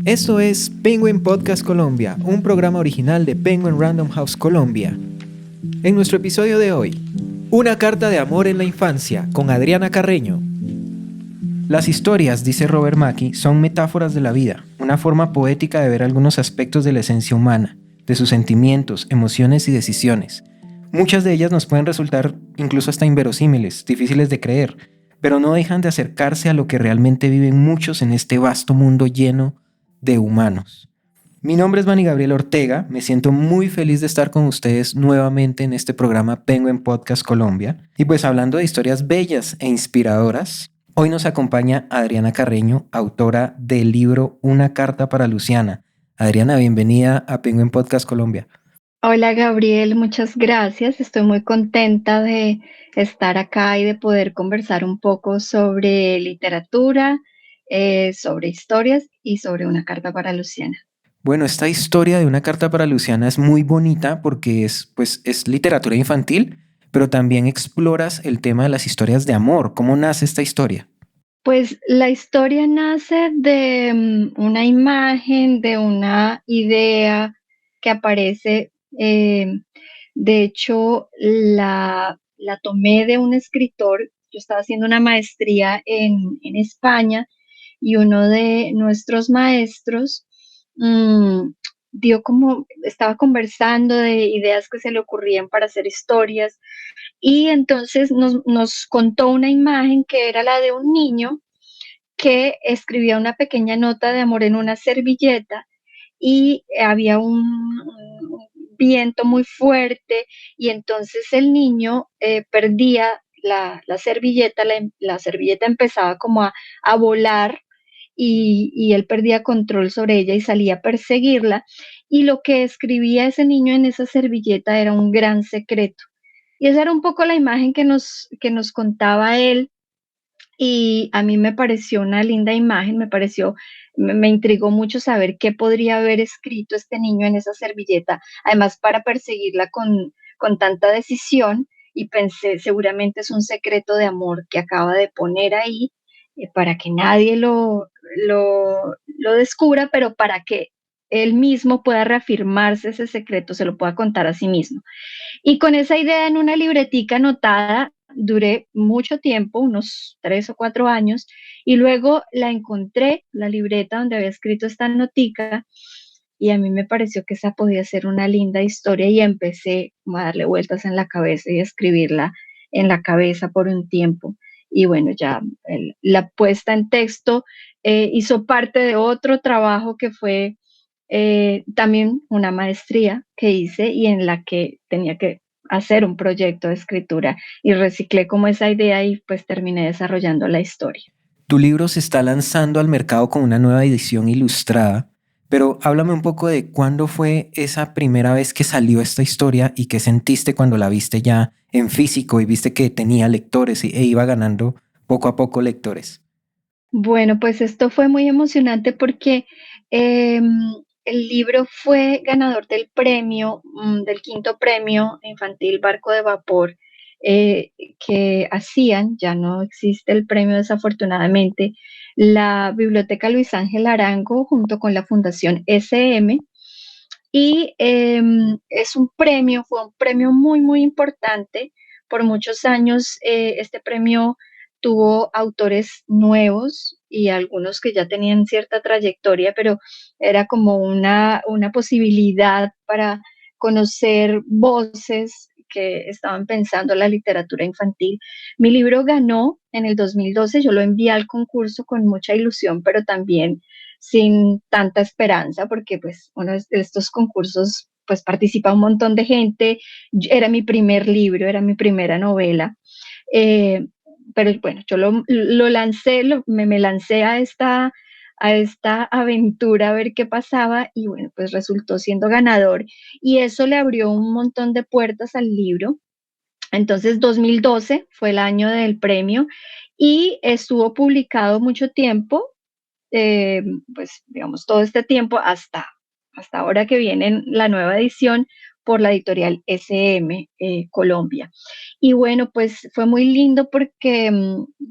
Esto es Penguin Podcast Colombia, un programa original de Penguin Random House Colombia. En nuestro episodio de hoy, una carta de amor en la infancia con Adriana Carreño. Las historias, dice Robert Mackie, son metáforas de la vida, una forma poética de ver algunos aspectos de la esencia humana, de sus sentimientos, emociones y decisiones. Muchas de ellas nos pueden resultar incluso hasta inverosímiles, difíciles de creer, pero no dejan de acercarse a lo que realmente viven muchos en este vasto mundo lleno de humanos. Mi nombre es Manny Gabriel Ortega, me siento muy feliz de estar con ustedes nuevamente en este programa Penguin Podcast Colombia. Y pues hablando de historias bellas e inspiradoras, hoy nos acompaña Adriana Carreño, autora del libro Una carta para Luciana. Adriana, bienvenida a Penguin Podcast Colombia. Hola Gabriel, muchas gracias. Estoy muy contenta de estar acá y de poder conversar un poco sobre literatura, sobre historias y sobre una carta para Luciana. Bueno, esta historia de Una carta para Luciana es muy bonita porque es literatura infantil, pero también exploras el tema de las historias de amor. ¿Cómo nace esta historia? Pues la historia nace de una imagen, de una idea que aparece. De hecho, la tomé de un escritor. Yo estaba haciendo una maestría en España y uno de nuestros maestros mm, estaba conversando de ideas que se le ocurrían para hacer historias y entonces nos contó una imagen que era la de un niño que escribía una pequeña nota de amor en una servilleta y había un viento muy fuerte y entonces el niño perdía la servilleta, la servilleta empezaba como a volar y él perdía control sobre ella y salía a perseguirla. Y lo que escribía ese niño en esa servilleta era un gran secreto. Y esa era un poco la imagen que nos contaba él y a mí me pareció una linda imagen, me intrigó mucho saber qué podría haber escrito este niño en esa servilleta, además para perseguirla con tanta decisión y pensé, seguramente es un secreto de amor que acaba de poner ahí para que nadie lo descubra, pero para que él mismo pueda reafirmarse ese secreto, se lo pueda contar a sí mismo. Y con esa idea en una libretica anotada, duré mucho tiempo, unos 3 o 4 años, y luego la encontré, la libreta donde había escrito esta notica, y a mí me pareció que esa podía ser una linda historia y empecé a darle vueltas en la cabeza y a escribirla en la cabeza por un tiempo. Y bueno, ya la puesta en texto hizo parte de otro trabajo que fue también una maestría que hice y en la que tenía que hacer un proyecto de escritura y reciclé como esa idea y pues terminé desarrollando la historia. Tu libro se está lanzando al mercado con una nueva edición ilustrada, pero háblame un poco de cuándo fue esa primera vez que salió esta historia y qué sentiste cuando la viste ya en físico y viste que tenía lectores e iba ganando poco a poco lectores. Bueno, pues esto fue muy emocionante porque em, el libro fue ganador del premio, del quinto premio infantil Barco de Vapor eh, que hacían, ya no existe el premio desafortunadamente, la Biblioteca Luis Ángel Arango junto con la Fundación SM. Y fue un premio muy, muy importante. Por muchos años este premio tuvo autores nuevos y algunos que ya tenían cierta trayectoria, pero era como una posibilidad para conocer voces que estaban pensando la literatura infantil. Mi libro ganó en el 2012, yo lo envié al concurso con mucha ilusión, pero también sin tanta esperanza, porque pues uno de estos concursos pues participa un montón de gente, era mi primer libro, era mi primera novela, eh, pero bueno, yo lo lancé, me lancé a esta aventura a ver qué pasaba y bueno, pues resultó siendo ganador y eso le abrió un montón de puertas al libro. Entonces, 2012 fue el año del premio y estuvo publicado mucho tiempo, eh, pues digamos todo este tiempo hasta ahora que viene la nueva edición, por la editorial SM Colombia. Y bueno, pues fue muy lindo porque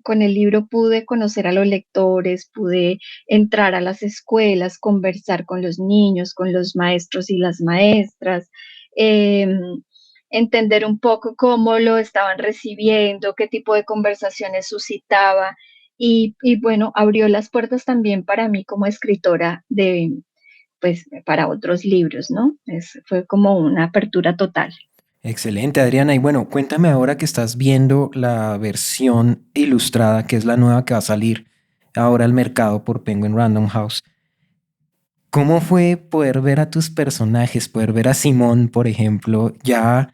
con el libro pude conocer a los lectores, pude entrar a las escuelas, conversar con los niños, con los maestros y las maestras, em, entender un poco cómo lo estaban recibiendo, qué tipo de conversaciones suscitaba y bueno, abrió las puertas también para mí como escritora pues, para otros libros, ¿no? Fue como una apertura total. Excelente, Adriana. Y bueno, cuéntame ahora que estás viendo la versión ilustrada, que es la nueva que va a salir ahora al mercado por Penguin Random House. ¿Cómo fue poder ver a tus personajes, poder ver a Simón, por ejemplo, ya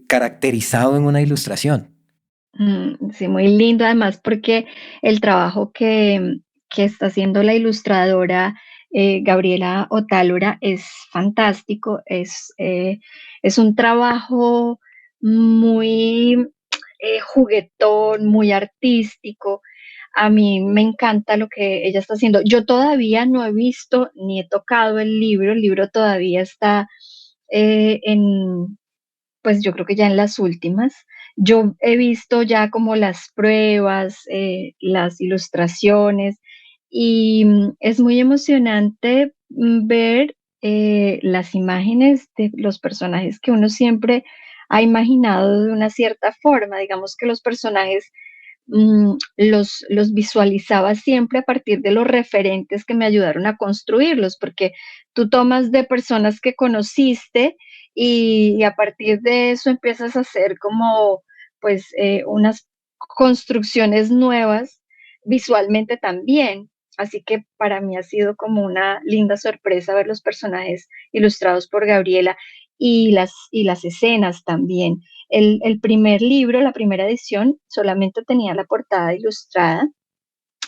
caracterizado en una ilustración? Sí, muy lindo además porque el trabajo que está haciendo la ilustradora Gabriela Otálora es fantástico, es un trabajo muy juguetón, muy artístico. A mí me encanta lo que ella está haciendo. Yo todavía no he visto ni he tocado el libro todavía está en pues yo creo que ya en las últimas. Yo he visto ya como las pruebas, las ilustraciones y es muy emocionante ver las imágenes de los personajes que uno siempre ha imaginado de una cierta forma. Digamos que los personajes los visualizaba siempre a partir de los referentes que me ayudaron a construirlos, porque tú tomas de personas que conociste y a partir de eso empiezas a hacer como pues unas construcciones nuevas visualmente también. Así que para mí ha sido como una linda sorpresa ver los personajes ilustrados por Gabriela y las escenas también. El primer libro, la primera edición, solamente tenía la portada ilustrada.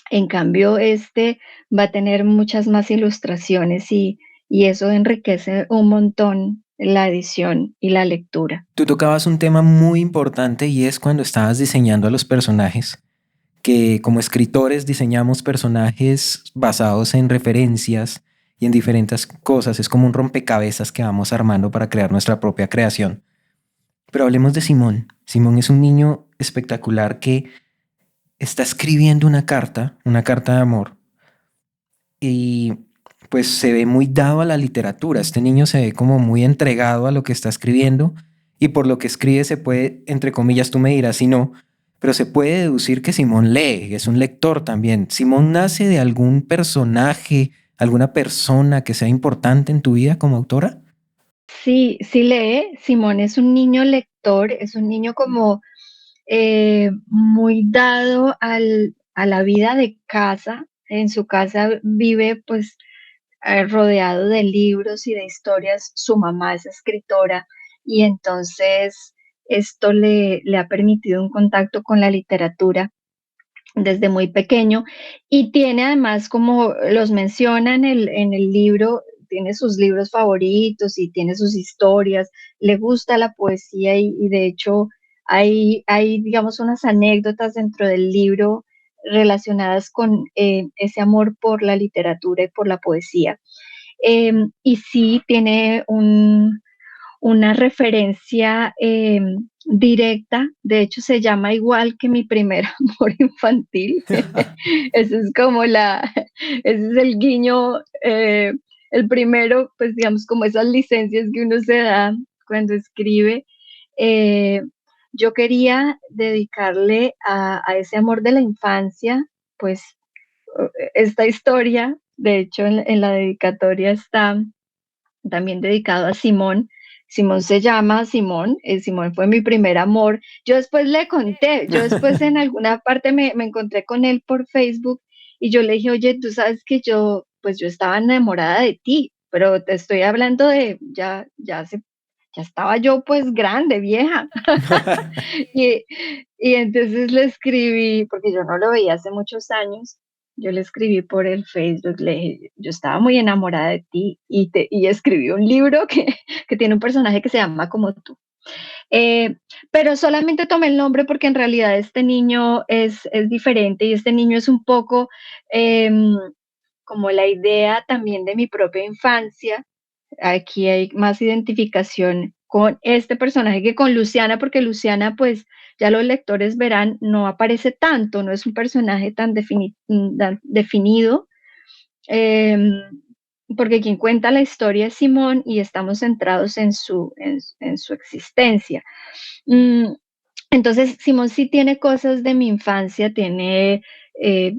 En cambio, este va a tener muchas más ilustraciones y eso enriquece un montón la edición y la lectura. Tú tocabas un tema muy importante y es cuando estabas diseñando a los personajes, que como escritores diseñamos personajes basados en referencias y en diferentes cosas. Es como un rompecabezas que vamos armando para crear nuestra propia creación. Pero hablemos de Simón. Simón es un niño espectacular que está escribiendo una carta de amor, y pues se ve muy dado a la literatura. Este niño se ve como muy entregado a lo que está escribiendo y por lo que escribe se puede, entre comillas, tú me dirás si no, pero se puede deducir que Simón lee, es un lector también. Simón nace de algún personaje, alguna persona que sea importante en tu vida como autora. Sí, sí lee. Simón es un niño lector, es un niño como muy dado a la vida de casa. En su casa vive pues rodeado de libros y de historias. Su mamá es escritora y entonces esto le ha permitido un contacto con la literatura desde muy pequeño y tiene además, como los menciona en el libro, tiene sus libros favoritos y tiene sus historias, le gusta la poesía y de hecho hay, digamos, unas anécdotas dentro del libro relacionadas con ese amor por la literatura y por la poesía. Y sí tiene una referencia directa, de hecho se llama igual que mi primer amor infantil. Ese es como ese es el guiño, el primero, pues digamos como esas licencias que uno se da cuando escribe. Eh, yo quería dedicarle a ese amor de la infancia, pues esta historia, de hecho en la dedicatoria está también dedicado a Simón. Simón se llama Simón, Simón fue mi primer amor. Yo después le conté, yo después en alguna parte me encontré con él por Facebook y yo le dije, oye, tú sabes que yo, pues yo estaba enamorada de ti, pero te estoy hablando de, ya estaba yo pues grande, vieja. Y, y entonces le escribí, porque yo no lo veía hace muchos años, yo le escribí por el Facebook, le dije, yo estaba muy enamorada de ti y escribí un libro que tiene un personaje que se llama como tú. Eh, pero solamente tomé el nombre porque en realidad este niño es diferente y este niño es un poco em, como la idea también de mi propia infancia. aquí hay más identificación con este personaje que con Luciana, porque Luciana, pues ya los lectores verán, no aparece tanto, no es un personaje tan definido, em, porque quien cuenta la historia es Simón y estamos centrados en su existencia. Mm, entonces, Simón sí tiene cosas de mi infancia, tiene eh,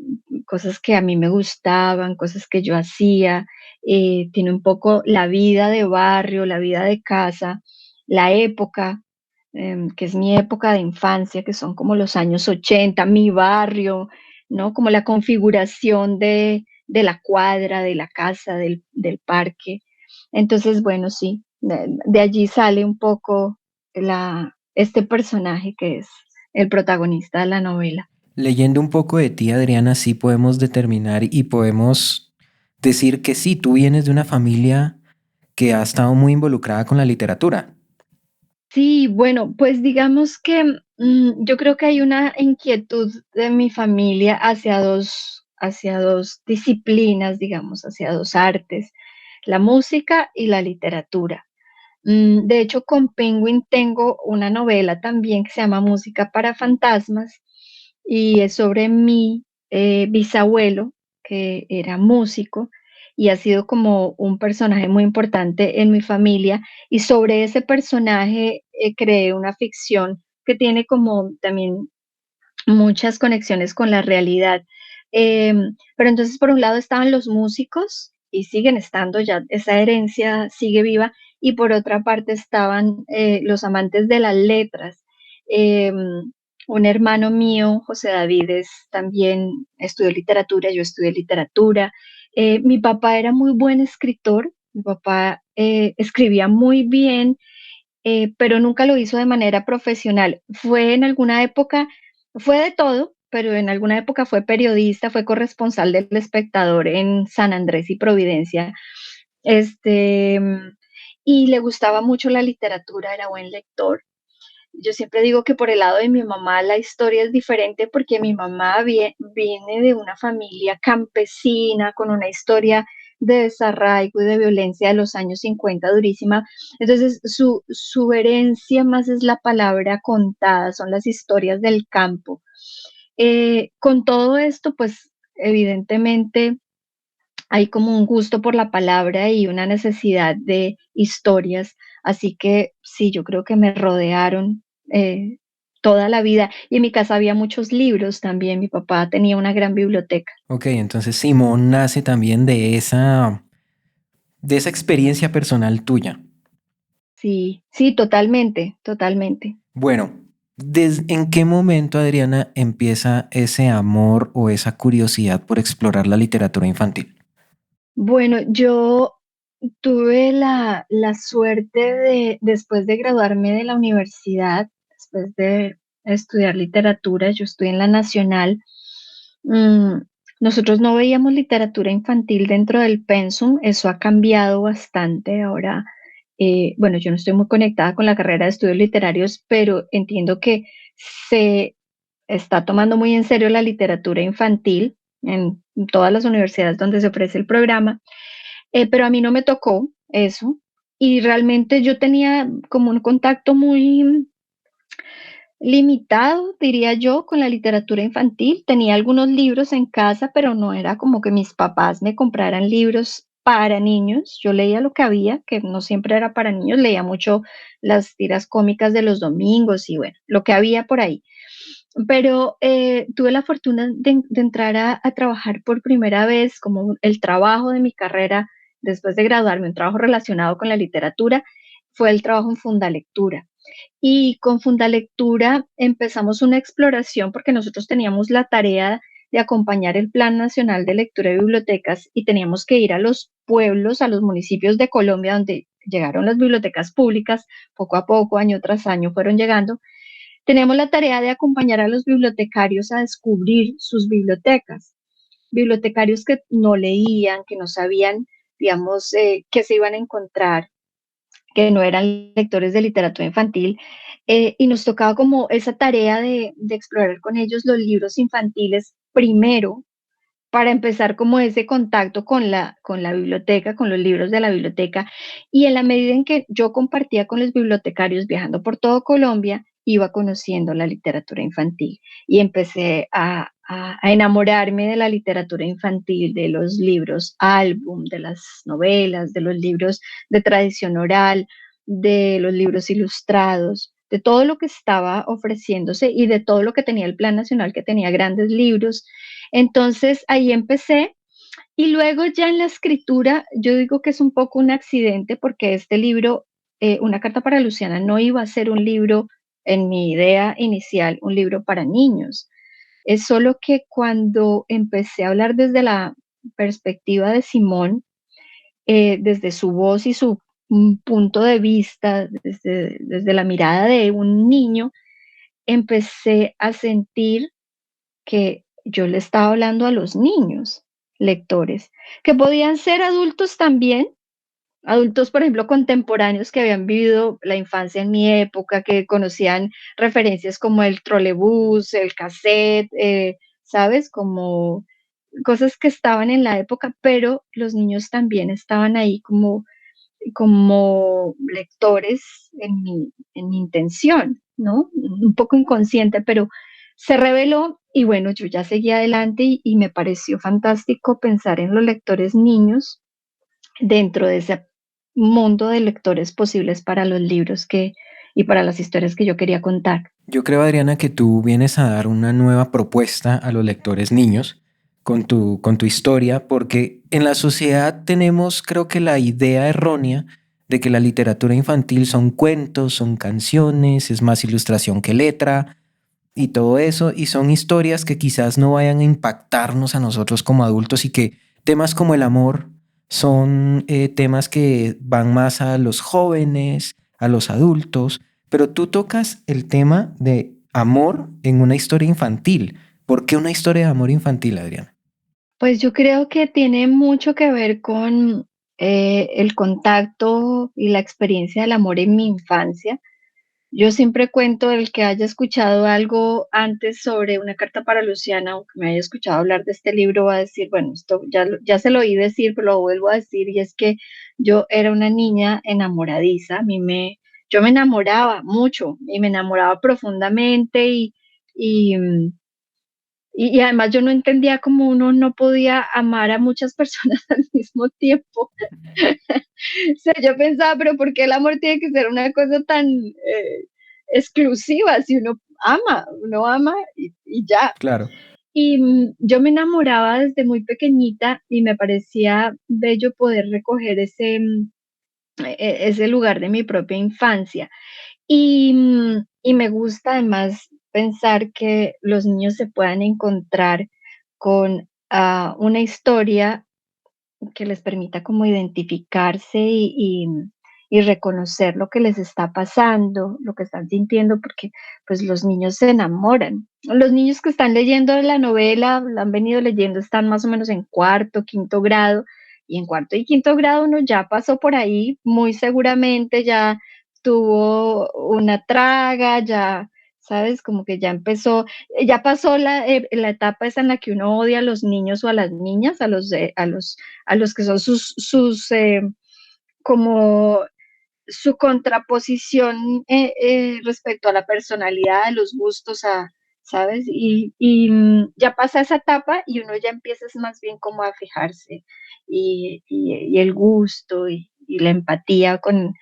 cosas que a mí me gustaban, cosas que yo hacía, tiene un poco la vida de barrio, la vida de casa, la época, que es mi época de infancia, que son como los años 80, mi barrio, ¿no? Como la configuración de la cuadra, de la casa, del parque. Entonces, bueno, sí, de allí sale un poco este personaje que es el protagonista de la novela. Leyendo un poco de ti, Adriana, sí podemos determinar y podemos decir que sí, tú vienes de una familia que ha estado muy involucrada con la literatura. Sí, bueno, pues digamos que yo creo que hay una inquietud de mi familia hacia dos disciplinas, digamos, hacia dos artes, la música y la literatura. De hecho, con Penguin tengo una novela también que se llama Música para Fantasmas y es sobre mi bisabuelo, que era músico y ha sido como un personaje muy importante en mi familia. Y sobre ese personaje creé una ficción que tiene como también muchas conexiones con la realidad. Pero entonces, por un lado estaban los músicos y siguen estando, ya esa herencia sigue viva, y por otra parte estaban los amantes de las letras. Em, un hermano mío, José David, también estudió literatura, yo estudié literatura. Mi papá era muy buen escritor, mi papá escribía muy bien, pero nunca lo hizo de manera profesional. Fue en alguna época, fue de todo, pero en alguna época fue periodista, fue corresponsal del Espectador en San Andrés y Providencia. Este, y le gustaba mucho la literatura, era buen lector. Yo siempre digo que por el lado de mi mamá la historia es diferente porque mi mamá viene de una familia campesina con una historia de desarraigo y de violencia de los años 50 durísima. Entonces, su herencia más es la palabra contada, son las historias del campo. Con todo esto, pues evidentemente hay como un gusto por la palabra y una necesidad de historias, así que sí, yo creo que me rodearon eh, toda la vida. Y en mi casa había muchos libros también, mi papá tenía una gran biblioteca. Ok, entonces Simón nace también de esa experiencia personal tuya. Sí, sí, totalmente, totalmente. Bueno, ¿en qué momento, Adriana, empieza ese amor o esa curiosidad por explorar la literatura infantil? Bueno, yo tuve la suerte de, después de graduarme de la universidad, después de estudiar literatura, yo estudié en la Nacional. mm, Nosotros no veíamos literatura infantil dentro del pensum, eso ha cambiado bastante ahora. Bueno, yo no estoy muy conectada con la carrera de estudios literarios, pero entiendo que se está tomando muy en serio la literatura infantil en todas las universidades donde se ofrece el programa. Pero a mí no me tocó eso, y realmente yo tenía como un contacto muy limitado, diría yo, con la literatura infantil. Tenía algunos libros en casa, pero no era como que mis papás me compraran libros para niños. Yo leía lo que había, que no siempre era para niños, leía mucho las tiras cómicas de los domingos y bueno, lo que había por ahí. Pero tuve la fortuna de entrar a trabajar por primera vez, como el trabajo de mi carrera después de graduarme, un trabajo relacionado con la literatura, fue el trabajo en Fundalectura. Y con Fundalectura empezamos una exploración porque nosotros teníamos la tarea de acompañar el Plan Nacional de Lectura y Bibliotecas y teníamos que ir a los pueblos, a los municipios de Colombia donde llegaron las bibliotecas públicas, poco a poco, año tras año fueron llegando. Teníamos la tarea de acompañar a los bibliotecarios a descubrir sus bibliotecas, bibliotecarios que no leían, que no sabían, digamos, qué se iban a encontrar, que no eran lectores de literatura infantil, y nos tocaba como esa tarea de explorar con ellos los libros infantiles primero, para empezar como ese contacto con la biblioteca, con los libros de la biblioteca. Y en la medida en que yo compartía con los bibliotecarios viajando por todo Colombia, iba conociendo la literatura infantil y empecé a enamorarme de la literatura infantil, de los libros álbum, de las novelas, de los libros de tradición oral, de los libros ilustrados, de todo lo que estaba ofreciéndose y de todo lo que tenía el Plan Nacional, que tenía grandes libros. Entonces ahí empecé y luego ya en la escritura, yo digo que es un poco un accidente porque este libro, Una carta para Luciana, no iba a ser un libro, en mi idea inicial, un libro para niños. Es solo que cuando empecé a hablar desde la perspectiva de Simón, desde su voz y su punto de vista, desde la mirada de un niño, empecé a sentir que yo le estaba hablando a los niños lectores, que podían ser adultos también, adultos, por ejemplo, contemporáneos que habían vivido la infancia en mi época, que conocían referencias como el trolebús, el cassette, ¿sabes? Como cosas que estaban en la época, pero los niños también estaban ahí como lectores en mi intención, ¿no? Un poco inconsciente, pero se reveló y bueno, yo ya seguí adelante y me pareció fantástico pensar en los lectores niños dentro de ese mundo de lectores posibles para los libros que y para las historias que yo quería contar. Yo creo, Adriana, que tú vienes a dar una nueva propuesta a los lectores niños con tu historia, porque en la sociedad tenemos, creo que la idea errónea de que la literatura infantil son cuentos, son canciones, es más ilustración que letra y todo eso, y son historias que quizás no vayan a impactarnos a nosotros como adultos y que temas como el amor son temas que van más a los jóvenes, a los adultos, pero tú tocas el tema de amor en una historia infantil. ¿Por qué una historia de amor infantil, Adriana? Pues yo creo que tiene mucho que ver con el contacto y la experiencia del amor en mi infancia. Yo siempre cuento el que haya escuchado algo antes sobre Una carta para Luciana, o que me haya escuchado hablar de este libro, va a decir, bueno, esto ya, ya se lo oí decir, pero lo vuelvo a decir, y es que yo era una niña enamoradiza, yo me enamoraba mucho y me enamoraba profundamente y, mm, y además yo no entendía cómo uno no podía amar a muchas personas al mismo tiempo. O sea, yo pensaba, pero ¿por qué el amor tiene que ser una cosa tan exclusiva? Si uno ama y ya. Claro. Y yo me enamoraba desde muy pequeñita y me parecía bello poder recoger ese lugar de mi propia infancia. Y me gusta además pensar que los niños se puedan encontrar con una historia que les permita como identificarse y reconocer lo que les está pasando, lo que están sintiendo, porque pues los niños se enamoran. Los niños que están leyendo la novela, la han venido leyendo, están más o menos en cuarto, quinto grado, y en cuarto y quinto grado uno ya pasó por ahí, muy seguramente ya tuvo una traga, ya, ¿sabes? Como que ya empezó, ya pasó la etapa esa en la que uno odia a los niños o a las niñas, a los que son como su contraposición respecto a la personalidad, a los gustos, ¿sabes? Ya pasa esa etapa y uno ya empieza es más bien como a fijarse y el gusto y la empatía con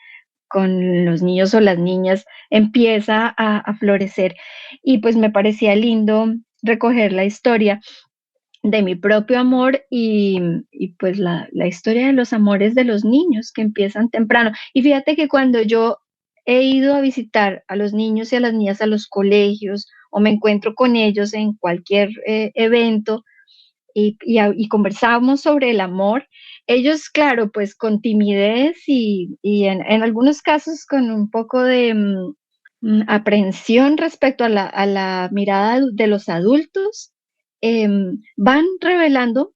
los niños o las niñas empieza a florecer. Y pues me parecía lindo recoger la historia de mi propio amor y pues la historia de los amores de los niños que empiezan temprano. Y fíjate que cuando yo he ido a visitar a los niños y a las niñas a los colegios o me encuentro con ellos en cualquier evento y conversábamos sobre el amor, ellos, claro, pues con timidez y en algunos casos con un poco de aprehensión respecto a la mirada de los adultos, van revelando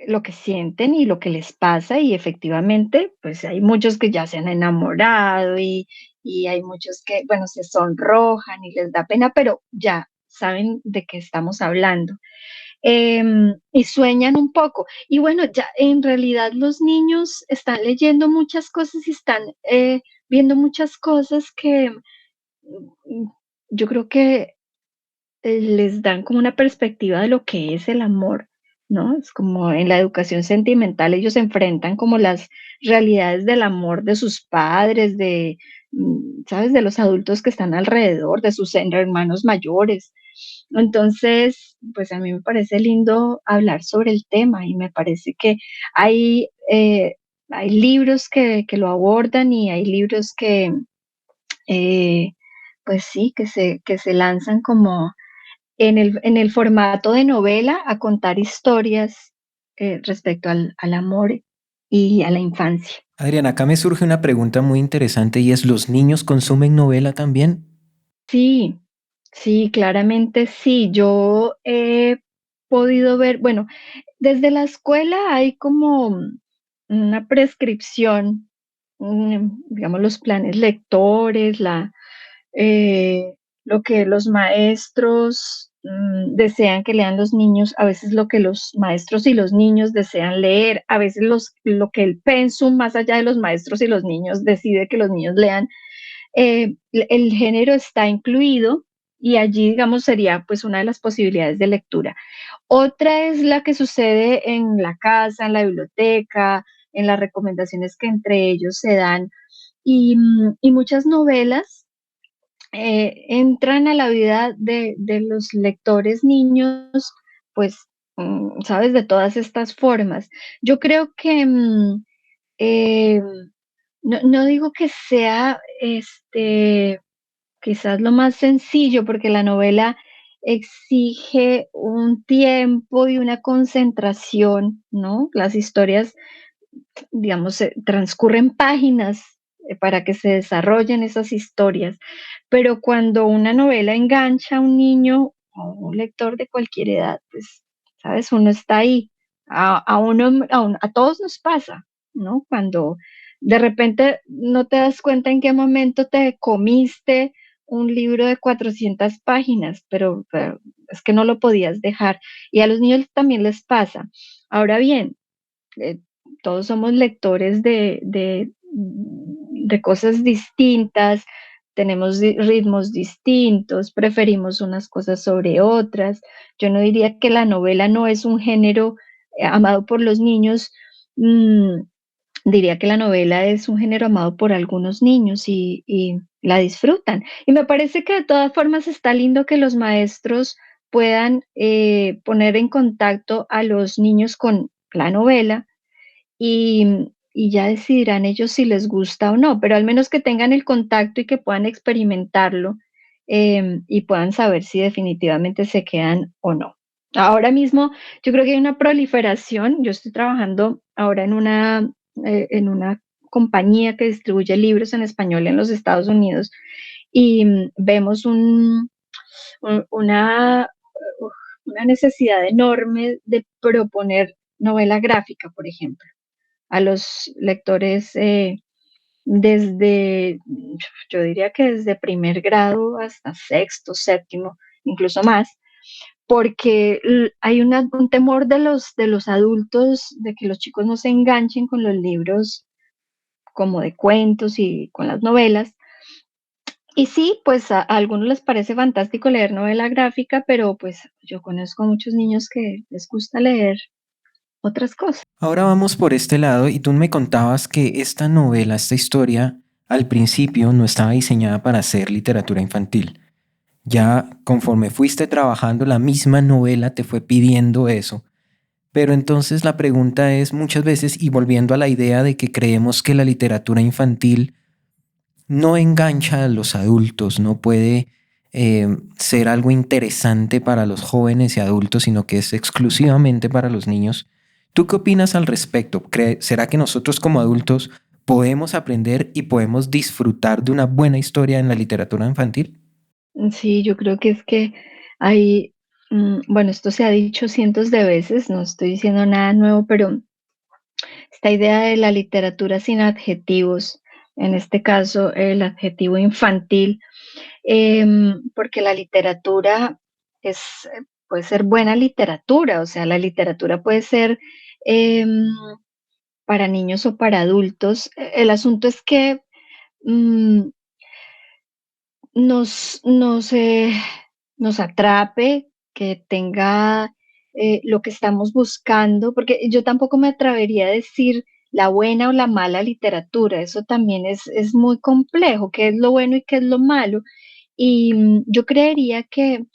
lo que sienten y lo que les pasa y efectivamente, pues hay muchos que ya se han enamorado y hay muchos que, bueno, se sonrojan y les da pena, pero ya saben de qué estamos hablando. y sueñan un poco. Y bueno, ya en realidad los niños están leyendo muchas cosas y están viendo muchas cosas que yo creo que les dan como una perspectiva de lo que es el amor, ¿no? Es como en la educación sentimental ellos se enfrentan como las realidades del amor de sus padres, ¿sabes? De los adultos que están alrededor, de sus hermanos mayores. Entonces, pues a mí me parece lindo hablar sobre el tema y me parece que hay, eh, hay libros que lo abordan y hay libros eh, pues sí, que se lanzan como en el formato de novela a contar historias, respecto al amor y a la infancia. Adriana, acá me surge una pregunta muy interesante y es, ¿los niños consumen novela también? Sí, sí, claramente sí. Yo he podido ver, bueno, desde la escuela hay como una prescripción, digamos, los planes lectores, eh, lo que los maestros desean que lean los niños, a veces lo que los maestros y los niños desean leer, a veces lo que el pensum más allá de los maestros y los niños decide que los niños lean. El género está incluido y allí, digamos, sería pues una de las posibilidades de lectura. Otra es la que sucede en la casa, en la biblioteca, en las recomendaciones que entre ellos se dan y muchas novelas entran a la vida de los lectores niños, pues, ¿sabes? De todas estas formas. Yo creo que eh, no digo que sea quizás lo más sencillo, porque la novela exige un tiempo y una concentración, ¿no? Las historias, digamos, transcurren páginas para que se desarrollen esas historias, pero cuando una novela engancha a un niño o un lector de cualquier edad, pues, ¿sabes? Uno está ahí. A todos nos pasa, ¿no? Cuando de repente no te das cuenta en qué momento te comiste un libro de 400 páginas, pero es que no lo podías dejar. Y a los niños también les pasa. Ahora bien, eh, todos somos lectores de cosas distintas, tenemos ritmos distintos, preferimos unas cosas sobre otras. Yo no diría que la novela no es un género amado por los niños, mm, diría que la novela es un género amado por algunos niños y la disfrutan. Y me parece que de todas formas está lindo que los maestros puedan poner en contacto a los niños con la novela y ya decidirán ellos si les gusta o no, pero al menos que tengan el contacto y que puedan experimentarlo, y puedan saber si definitivamente se quedan o no. Ahora mismo, yo creo que hay una proliferación. Yo estoy trabajando ahora en una compañía que distribuye libros en español en los Estados Unidos y vemos un una necesidad enorme de proponer novela gráfica, por ejemplo, a los lectores desde, yo diría que desde primer grado hasta sexto, séptimo, incluso más, porque hay un temor de los adultos de que los chicos no se enganchen con los libros como de cuentos y con las novelas. Y sí, pues a algunos les parece fantástico leer novela gráfica, pero pues yo conozco muchos niños que les gusta leer otras cosas. Ahora vamos por este lado y tú me contabas que esta novela, esta historia, al principio no estaba diseñada para ser literatura infantil. Ya conforme fuiste trabajando, la misma novela te fue pidiendo eso. Pero entonces la pregunta es muchas veces, y volviendo a la idea de que creemos que la literatura infantil no engancha a los adultos, no puede ser algo interesante para los jóvenes y adultos, sino que es exclusivamente para los niños. ¿Tú qué opinas al respecto? ¿Será que nosotros como adultos podemos aprender y podemos disfrutar de una buena historia en la literatura infantil? Sí, yo creo que es que hay, bueno, esto se ha dicho cientos de veces, no estoy diciendo nada nuevo, pero esta idea de la literatura sin adjetivos, en este caso el adjetivo infantil, porque la literatura es puede ser buena literatura, o sea, la literatura puede ser em, para niños o para adultos. El asunto es que mm, nos nos atrape, que tenga lo que estamos buscando, porque yo tampoco me atrevería a decir la buena o la mala literatura, eso también es muy complejo, qué es lo bueno y qué es lo malo. Y yo creería que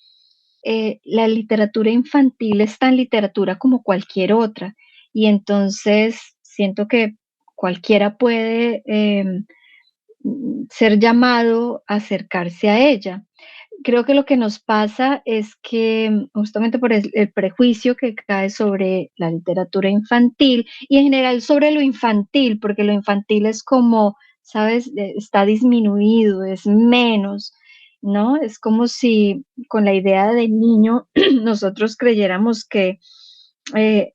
la literatura infantil es tan literatura como cualquier otra, y entonces siento que cualquiera puede ser llamado a acercarse a ella. Creo que lo que nos pasa es que justamente por el prejuicio que cae sobre la literatura infantil y en general sobre lo infantil, porque lo infantil es como, ¿sabes? Está disminuido, es menos, ¿no? Es como si con la idea de niño nosotros creyéramos que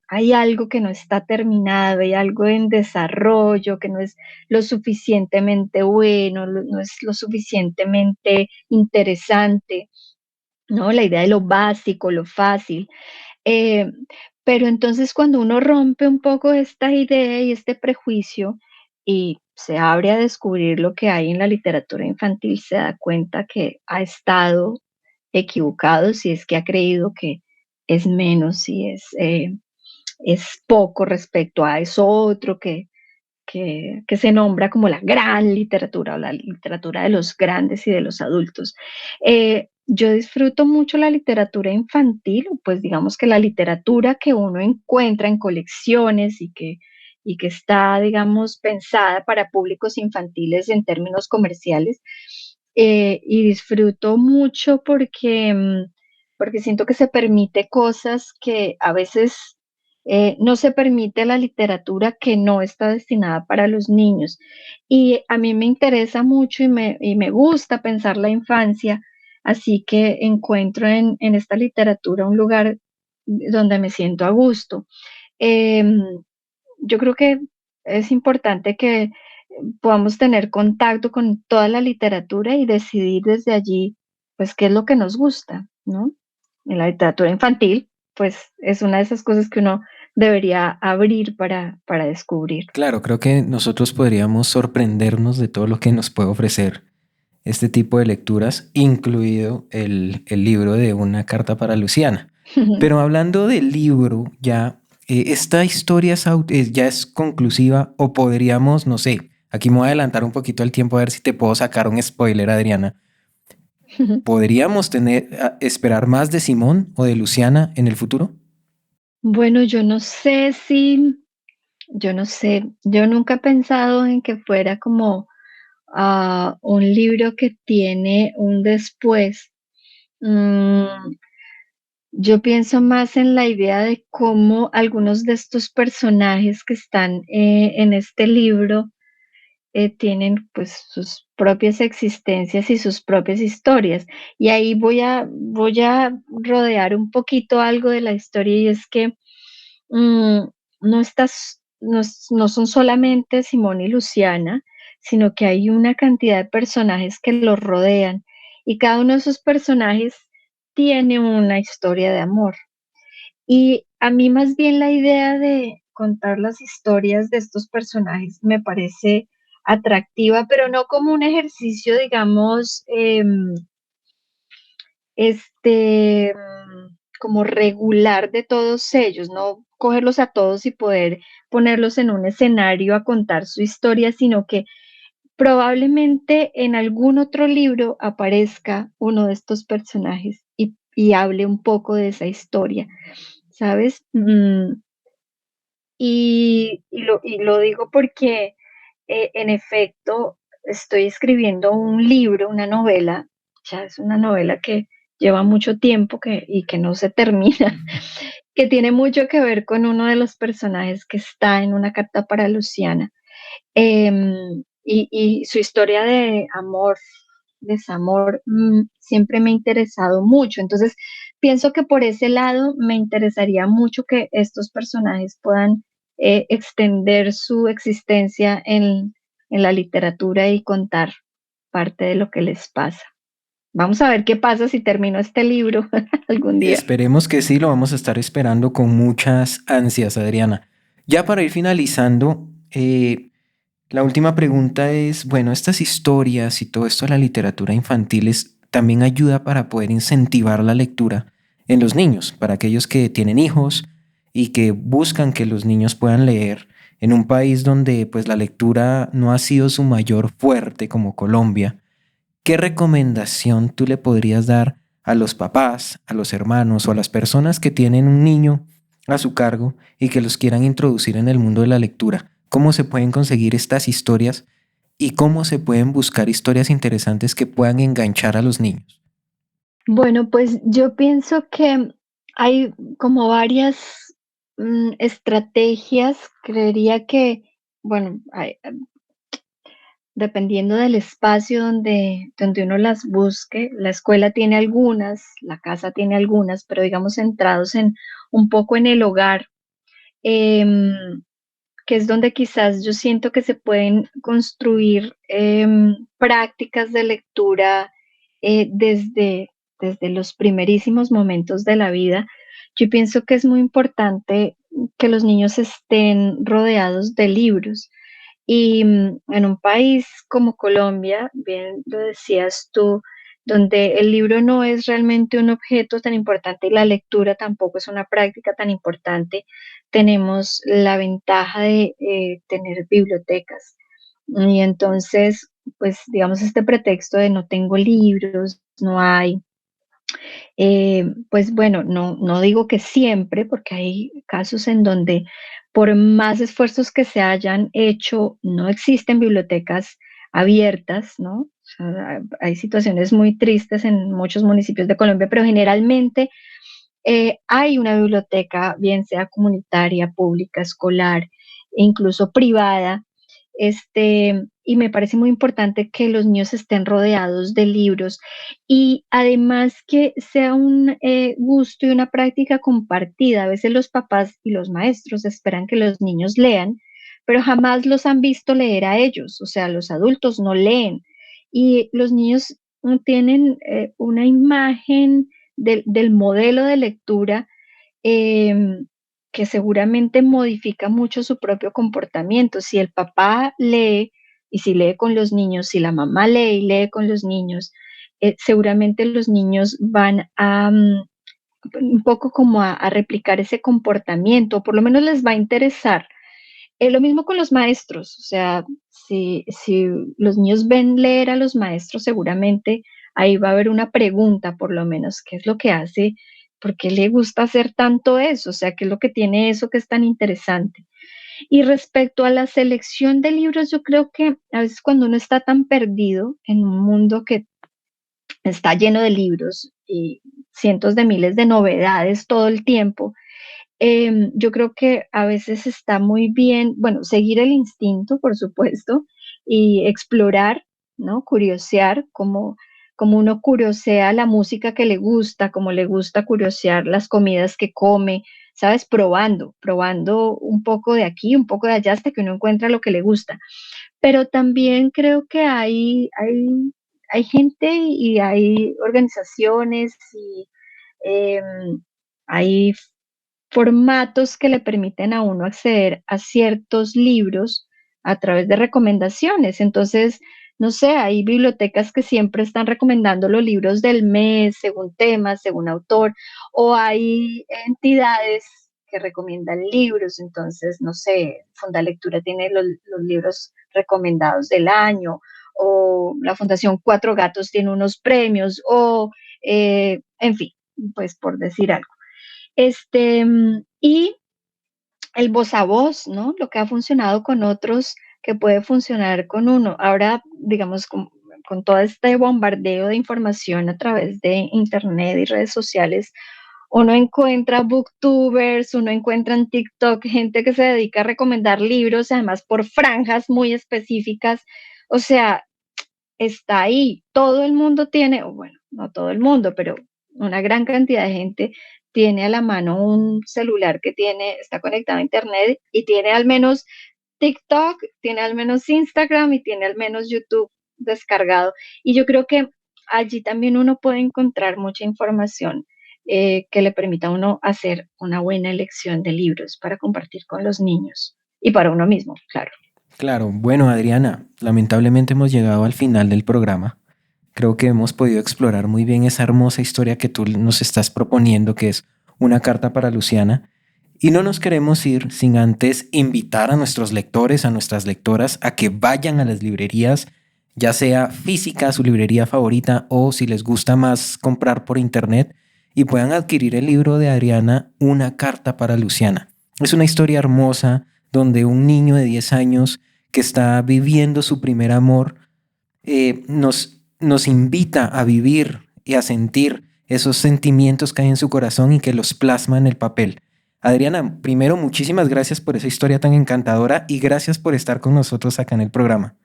hay algo que no está terminado, hay algo en desarrollo que no es lo suficientemente bueno, no es lo suficientemente interesante, ¿no? La idea de lo básico, lo fácil. Eh, pero entonces cuando uno rompe un poco esta idea y este prejuicio y se abre a descubrir lo que hay en la literatura infantil, se da cuenta que ha estado equivocado si es que ha creído que es menos, si es poco respecto a eso otro que se nombra como la gran literatura o la literatura de los grandes y de los adultos. Yo disfruto mucho la literatura infantil, pues digamos que la literatura que uno encuentra en colecciones y que está, digamos, pensada para públicos infantiles en términos comerciales. Y disfruto mucho porque, porque siento que se permite cosas que a veces no se permite la literatura que no está destinada para los niños. Y a mí me interesa mucho y me gusta pensar la infancia, así que encuentro en esta literatura un lugar donde me siento a gusto. Em, yo creo que es importante que podamos tener contacto con toda la literatura y decidir desde allí, pues, qué es lo que nos gusta, ¿no? En la literatura infantil, pues, es una de esas cosas que uno debería abrir para descubrir. Claro, creo que nosotros podríamos sorprendernos de todo lo que nos puede ofrecer este tipo de lecturas, incluido el libro de Una carta para Luciana. Pero hablando del libro, ya, ¿esta historia ya es conclusiva o podríamos, no sé, aquí me voy a adelantar un poquito el tiempo a ver si te puedo sacar un spoiler, Adriana? ¿Podríamos esperar más de Simón o de Luciana en el futuro? Bueno, yo no sé, yo nunca he pensado en que fuera como, un libro que tiene un después. Mm, yo pienso más en la idea de cómo algunos de estos personajes que están, en este libro, tienen, pues, sus propias existencias y sus propias historias. Y ahí voy a rodear un poquito algo de la historia, y es que, mm, no son solamente Simón y Luciana, sino que hay una cantidad de personajes que los rodean, y cada uno de esos personajes tiene una historia de amor. Y a mí más bien la idea de contar las historias de estos personajes me parece atractiva, pero no como un ejercicio, digamos, como regular de todos ellos, no cogerlos a todos y poder ponerlos en un escenario a contar su historia, sino que probablemente en algún otro libro aparezca uno de estos personajes y hable un poco de esa historia, ¿sabes? Y lo digo porque, en efecto, estoy escribiendo un libro, una novela, ya es una novela que lleva mucho tiempo y que no se termina, que tiene mucho que ver con uno de los personajes que está en Una carta para Luciana. Y su historia de amor, desamor, siempre me ha interesado mucho. Entonces, pienso que por ese lado me interesaría mucho que estos personajes puedan extender su existencia en la literatura y contar parte de lo que les pasa. Vamos a ver qué pasa si termino este libro algún día. Esperemos que sí, lo vamos a estar esperando con muchas ansias, Adriana. Ya para ir finalizando, la última pregunta es, bueno, estas historias y todo esto de la literatura infantil también ayuda para poder incentivar la lectura en los niños, para aquellos que tienen hijos y que buscan que los niños puedan leer en un país donde pues la lectura no ha sido su mayor fuerte como Colombia. ¿Qué recomendación tú le podrías dar a los papás, a los hermanos o a las personas que tienen un niño a su cargo y que los quieran introducir en el mundo de la lectura? ¿Cómo se pueden conseguir estas historias y cómo se pueden buscar historias interesantes que puedan enganchar a los niños? Bueno, pues yo pienso que hay como varias estrategias. Creería que, bueno, dependiendo del espacio donde uno las busque, la escuela tiene algunas, la casa tiene algunas, pero digamos centrados en un poco en el hogar, em, que es donde quizás yo siento que se pueden construir prácticas de lectura desde los primerísimos momentos de la vida. Yo pienso que es muy importante que los niños estén rodeados de libros. Y en un país como Colombia, bien lo decías tú, donde el libro no es realmente un objeto tan importante y la lectura tampoco es una práctica tan importante, tenemos la ventaja de tener bibliotecas. Y entonces, pues digamos, este pretexto de no tengo libros, no hay, pues bueno, no digo que siempre, porque hay casos en donde por más esfuerzos que se hayan hecho, no existen bibliotecas abiertas, ¿no? O sea, hay situaciones muy tristes en muchos municipios de Colombia, pero generalmente hay una biblioteca, bien sea comunitaria, pública, escolar, e incluso privada, y me parece muy importante que los niños estén rodeados de libros y además que sea un gusto y una práctica compartida. A veces los papás y los maestros esperan que los niños lean, pero jamás los han visto leer a ellos, o sea, los adultos no leen y los niños tienen una imagen del modelo de lectura em, que seguramente modifica mucho su propio comportamiento. Si el papá lee y si lee con los niños, si la mamá lee y lee con los niños, seguramente los niños van a un poco como a replicar ese comportamiento, por lo menos les va a interesar. Lo mismo con los maestros, o sea, si los niños ven leer a los maestros, seguramente ahí va a haber una pregunta, por lo menos, ¿qué es lo que hace? ¿Por qué le gusta hacer tanto eso? O sea, ¿qué es lo que tiene eso que es tan interesante? Y respecto a la selección de libros, yo creo que a veces cuando uno está tan perdido en un mundo que está lleno de libros y cientos de miles de novedades todo el tiempo, yo creo que a veces está muy bien, bueno, seguir el instinto, por supuesto, y explorar, ¿no? Curiosear, como uno curiosea la música que le gusta, como le gusta curiosear las comidas que come, ¿sabes? Probando un poco de aquí, un poco de allá, hasta que uno encuentra lo que le gusta. Pero también creo que hay gente y hay organizaciones y hay formatos que le permiten a uno acceder a ciertos libros a través de recomendaciones. Entonces, no sé, hay bibliotecas que siempre están recomendando los libros del mes, según temas, según autor, o hay entidades que recomiendan libros. Entonces, no sé, Fundalectura tiene los libros recomendados del año, o la Fundación Cuatro Gatos tiene unos premios, o, en fin, pues por decir algo. Y el voz a voz, ¿no? Lo que ha funcionado con otros, que puede funcionar con uno. Ahora, digamos, con todo este bombardeo de información a través de internet y redes sociales, uno encuentra booktubers, uno encuentra en TikTok gente que se dedica a recomendar libros, además por franjas muy específicas. O sea, está ahí. Todo el mundo tiene, o bueno, no todo el mundo, pero una gran cantidad de gente tiene a la mano un celular que está conectado a internet y tiene al menos TikTok, tiene al menos Instagram y tiene al menos YouTube descargado. Y yo creo que allí también uno puede encontrar mucha información que le permita a uno hacer una buena elección de libros para compartir con los niños y para uno mismo, claro. Claro, bueno, Adriana, lamentablemente hemos llegado al final del programa. Creo que hemos podido explorar muy bien esa hermosa historia que tú nos estás proponiendo, que es una carta para Luciana. Y no nos queremos ir sin antes invitar a nuestros lectores, a nuestras lectoras, a que vayan a las librerías, ya sea física, su librería favorita, o si les gusta más comprar por internet, y puedan adquirir el libro de Adriana, Una carta para Luciana. Es una historia hermosa donde un niño de 10 años que está viviendo su primer amor nos invita a vivir y a sentir esos sentimientos que hay en su corazón y que los plasma en el papel. Adriana, primero, muchísimas gracias por esa historia tan encantadora y gracias por estar con nosotros acá en el programa.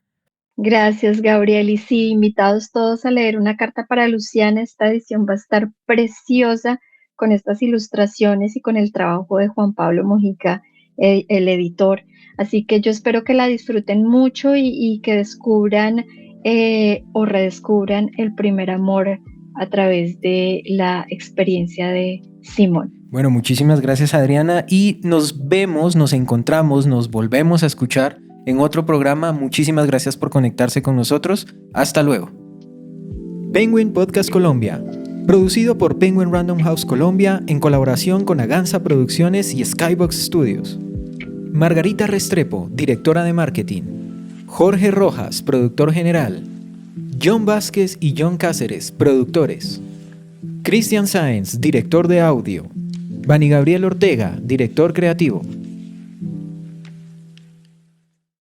Gracias, Gabriel. Y sí, invitados todos a leer Una carta para Luciana. Esta edición va a estar preciosa con estas ilustraciones y con el trabajo de Juan Pablo Mojica, el editor. Así que yo espero que la disfruten mucho y que descubran o redescubran el primer amor a través de la experiencia de Simón. Bueno, muchísimas gracias, Adriana, y nos vemos, nos encontramos, nos volvemos a escuchar en otro programa. Muchísimas gracias por conectarse con nosotros. Hasta luego. Penguin Podcast Colombia, producido por Penguin Random House Colombia en colaboración con Aganza Producciones y Skybox Studios. Margarita Restrepo, directora de marketing. Jorge Rojas, productor general. John Vázquez y John Cáceres, productores. Cristian Sáenz, director de audio. Vani Gabriel Ortega, director creativo.